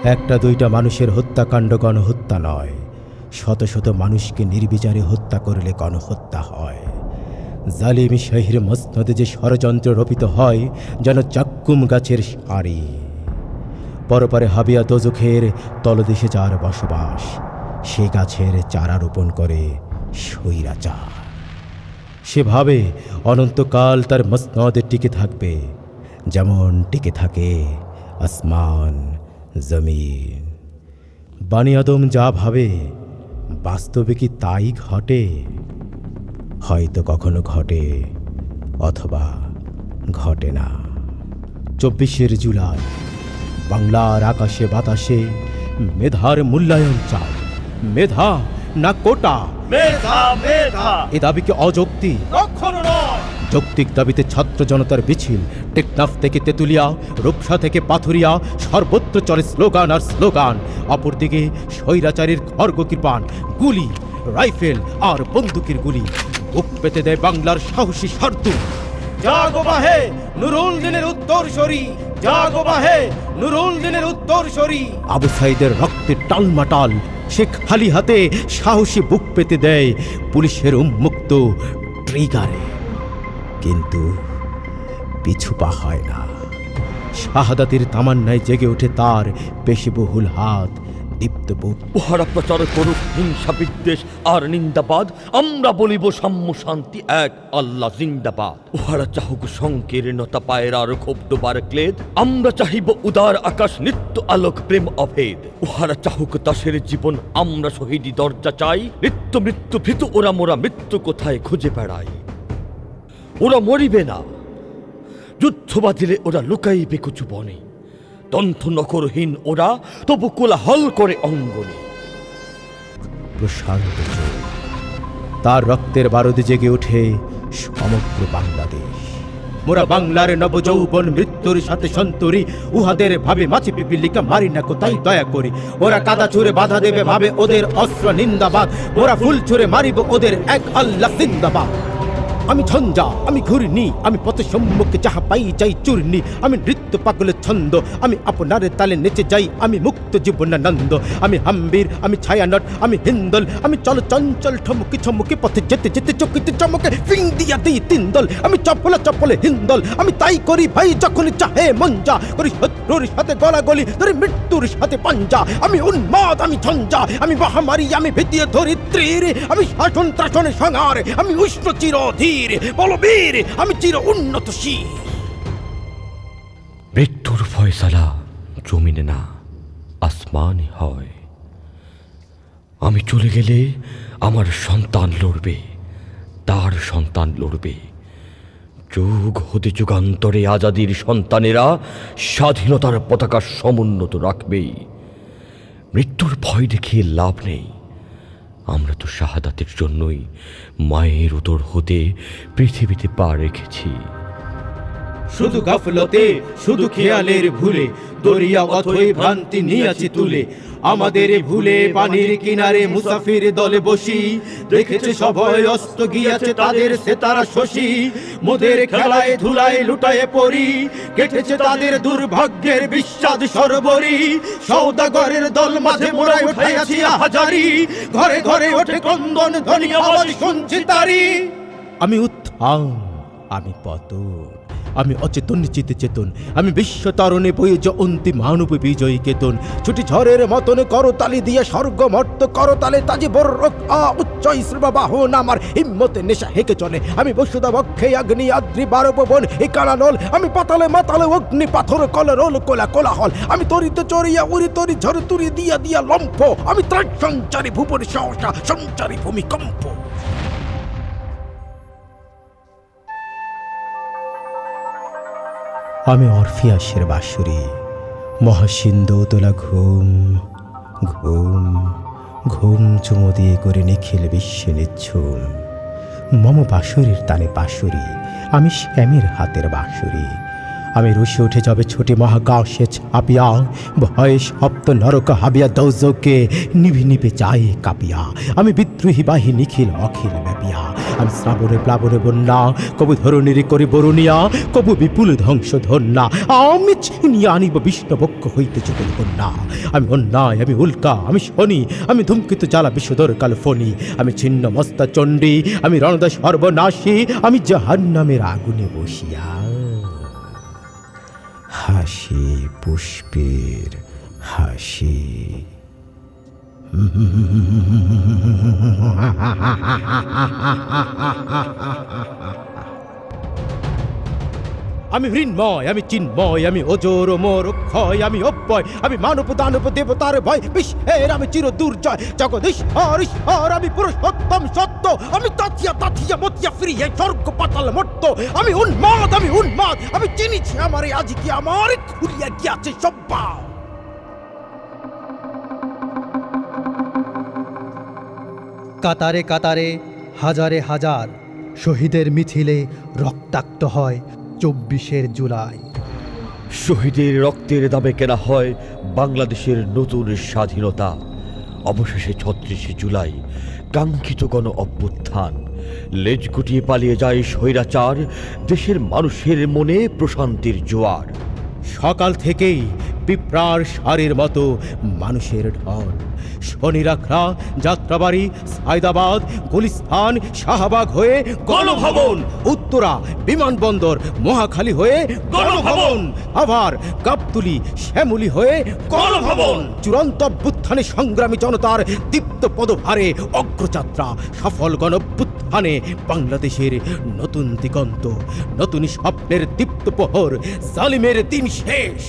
একটা দুইটা মানুষের হত্যাকাণ্ড গণহত্যা নয়, শত শত মানুষকে নির্বিচারে হত্যা করলে গণহত্যা হয়। জালিম শাহীর মসনদে যে ষড়যন্ত্র রোপিত হয় যেন চাক্কুম গাছের সারি। পরপারে হাবিয়া দোজখের তলদেশে যার বসবাস, সে গাছের চারা রোপণ করে স্বৈরাচার। সে ভাবে অনন্তকাল তার মসনদে টিকে থাকবে, যেমন টিকে থাকে আসমান জমিন। বানি আদম যা ভাবে বাস্তবে কি তাই ঘটে? হয়তো কখনো ঘটে, অথবা ঘটে না। 24 জুলাই বাংলার আকাশে বাতাসে মেধার মূল্যায়ন চাই। মেধা না কোটা? মেধা, মেধা। এ দাবি কি অযৌক্তিক? কখনো নয়। যৌক্তিক দাবিতে ছাত্র জনতার মিছিল। টেকনাফ থেকে তেতুলিয়া, রূপসা থেকে পাথুরিয়া, সর্বত্র চলে স্লোগান আর স্লোগান। অপরদিকে স্বৈরাচারীর খড়গকৃপাণ গুলি, রাইফেল আর বন্দুকের গুলি বুক পেতে দেয় বাংলার সাহসী শার্দুল। জাগো বাহে নুরুল দিনের উত্তরসূরি, জাগো বাহে নুরুল দিনের উত্তরসূরি। আবু সাইদের রক্তে টালমাটাল, সে খালি হাতে সাহসী বুক পেতে দেয় পুলিশের উন্মুক্ত ট্রিগারে। কিন্তু পিছু পা হয় না। শাহাদাতের তামান্নায় জেগে ওঠে তার পেশিবহুল হাত, দীপ্ত বুক। উহারা প্রচার করুক হিংসা বিদ্বেষ আর নিন্দাবাদ, আমরা বলিব সাম্য শান্তি এক, আল্লাহ জিন্দাবাদ। উহারা চাহুক সংকীর্ণতা পায়ের আর ক্ষোভ ডোবার ক্লেদ, আমরা চাহিব উদার আকাশ নিত্য আলোক প্রেম অভেদ। উহারা চাহুক দাসের জীবন, আমরা শহীদি দরজা চাই। নিত্য মৃত্যু ভীতু ওরা মোরা মৃত্যু কোথায় খুঁজে বেড়াই। ওরা মরিবে না, যুদ্ধ বাঁধিলে ওরা লুকাইবে কুচু বনে। দন্থ নখরহীন ওরা তবু কোলাহল করে অঙ্গনে। প্রশান্ত চোখ, তার রক্তের বারুদে জেগে ওঠে সমগ্র বাংলাদেশ। মোরা বাংলার নবযৌবন মৃত্যুর সাথে সন্তরি, উহাদের ভাবে মাছি পিপিলিকা মারি না কোথায় দয়া করি। ওরা কাদা ছুঁড়ে বাধা দেবে ভাবে ওদের অস্ত্র নিন্দাবাদ, ওরা ফুল ছুঁড়ে মারিব ওদের এক, আল্লাহ জিন্দাবাদ। আমি ঝঞ্ঝা, আমি ঘূর্ণি, আমি পথে সম্মুখে যাহা পাই যাই চূর্ণি। আমি নৃত্য পাগলের ছন্দ, আমি আপনার তালে নেচে যাই, আমি মুক্ত জীবনানন্দ। আমি হাম্বির, আমি ছায়ানট, আমি হিন্দল, আমি চল চঞ্চল ঠমুকি ছমুকি পথে যেতে যেতে চকিতে চমকে ফিং দিয়া দিই তিনদল। আমি চপলে চপলে হিন্দল, আমি তাই করি ভাই যখনই চাহে মন যা। করি শত্রুর সাথে গলাগলি, ধরি মৃত্যুর সাথে পাঞ্জা। আমি উন্মাদ, আমি ঝঞ্ঝা, আমি মহামারী, আমি ভীতিয়ে ধরিত্রীর। আমি শাসন ত্রাসনে সংহার, আমি উষ্ণ চিরধীর বলবীর, আমি চির উন্নতশীল। মৃত্যুর ফয়সালা জমিনে না আসমানে হয়। আমি চলে গেলে আমার সন্তান লড়বে, তার সন্তান লড়বে। যুগ হতে যুগান্তরে আজাদির সন্তানেরা স্বাধীনতার পতাকা সমুন্নত রাখবেই। মৃত্যুর ভয় দেখিয়ে লাভ নেই। আমরা তো শাহাদাতের জন্যই মায়ের উদর হতে পৃথিবীতে পা রেখেছি। শুধু গাফলতে, শুধু খেয়ালের ভুলে দরিয়া অথই ভ্রান্তি নিয়েছি তুলে। আমাদের ভুলে পানির কিনারে মুসাফির দলে বসি, দেখেছে সভয় অস্ত গিয়াছে তাদের সে তারা শশী। মোদের খেলায় ধুলায় লুটায়ে পড়ি, কেটেছে তাদের দুর্ভাগ্যের বিশ্বাস সরবরি। সৌদাগরের দল মাঝে মোড়ায় উঠাইয়াছি হাজারি, ঘরে ঘরে ওঠে ক্রন্দন ধ্বনি আওয়াজ শুনছি তারি। আমি উত্থান, আমি পতন, আমি অচেতন চিতে চেতন, আমি বিশ্ব তারণে বইজ অন্তিম মানব বিজয়ী কেতন। ছুটি ঝড়ের মতন করতালি দিয়ে স্বর্গ মর্ত করতালে তাজি বর্রক উচ্চ ইসবা বাহন। আমার হিম্মতে নেশা হেঁকে চলে, আমি বসুদা বক্ষে অগ্নি আদ্রি বারো পবন এ কালানল। আমি পাতালে মাতালে অগ্নি পাথর কলে রোল কোলা কোলাহল। আমি তরিত চড়িয়া উড়ি তরি ঝড় তুরি দিয়া দিয়া লম্ফ। আমি ত্রাট সঞ্চারী ভুবন সহসা সঞ্চারী ভূমিকম্প। আমি অরফিয়াসের বাঁশুরি, মহাসিন্ধু তোলা ঘুম ঘুম ঘুম চুমো দিয়ে করে নিখিল বিশ্বে নিচ্ছুম। মম বাঁশুরির তানে বাঁশুরি, আমি শ্যামের হাতের বাঁশুরি। আমি রুশে উঠে যাবে ছোটি মহাকাশে ছাপিয়া, ভয়ে সপ্ত নরক হাবিয়া দৌজকে নিভে নিভে যায় কাঁপিয়া। আমি বিদ্রোহী বাহিনী নিখিল অখিল ব্যাপিয়া, আমি শ্রাবণে প্লাবনে বন্যা, কবু ধরণীর করি বরুণিয়া, কবু বিপুল ধ্বংস ধন্যা। আমি ছিনিয়ে আনিব বিষ্ণবক্ষ হইতে যুগল কন্যা। আমি অন্যায়, আমি উল্কা, আমি শনি, আমি ধূমকেতু জ্বালা বিষধর কাল ফণি। আমি ছিন্ন মস্তা চণ্ডী, আমি রণদা সর্বনাশী, আমি জাহান্নামের আগুনে বসিয়া হাসি পুষ্পের হাসি। আমি হৃন্ময়, আমি চিন্ময়, আমি অজর মোর ক্ষয়, আমি অব্যয়, আমি মানব দানব দেবতার ভয়, বিশ্বের আমি চির দুর্জয়, জগদীশ্বর ঈশ্বর, আমি পুরুষোত্তম সত্য, আমি তাথিয়া তাথিয়া মতিয়া ফিরিয়ে স্বর্গ পাতাল মর্ত। আমি উন্মাদ, আমি উন্মাদ, আমি চিনিছি আমারে আজ কি আমার খুলিয়া গিয়াছে সব্বা। কাতারে কাতারে হাজারে হাজার শহীদের মিছিলে রক্তাক্ত হয় ২৪শে জুলাই। শহীদের রক্তের দামে কেনা হয় বাংলাদেশের নতুন স্বাধীনতা। অবশেষে ৩৬শে জুলাই কাঙ্ক্ষিত গণ অভ্যুত্থান। লেজ গুটিয়ে পালিয়ে যায় স্বৈরাচার, দেশের মানুষের মনে প্রশান্তির জোয়ার। সকাল থেকেই পিঁপড়ার সারির মতো মানুষের ঢল। শনিরাখড়া, যাত্রাবাড়ি, সায়দাবাদ, গুলিস্তান, শাহবাগ হয়ে গণভবন, উত্তরা, বিমানবন্দর, মহাখালী হয়ে গণভবন, আবার গাবতুলি, শ্যামলী হয়ে গণভবন। চূড়ান্ত অভ্যুত্থানে সংগ্রামী জনতার দীপ্ত পদভারে অগ্রযাত্রা, সফল গণঅভ্যুত্থানে বাংলাদেশের নতুন দিগন্ত, নতুন স্বপ্নের দীপ্ত প্রহর, জালিমের দিন শেষ।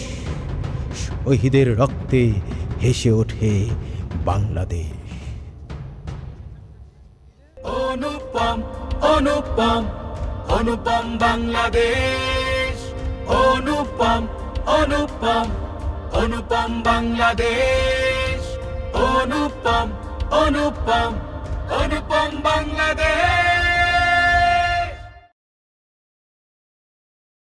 শহীদের রক্তে হেসে ওঠে বাংলাদেশ। অনুপম অনুপম অনুপম বাংলাদেশ, অনুপম অনুপম অনুপম বাংলাদেশ, অনুপম অনুপম অনুপম বাংলাদেশ।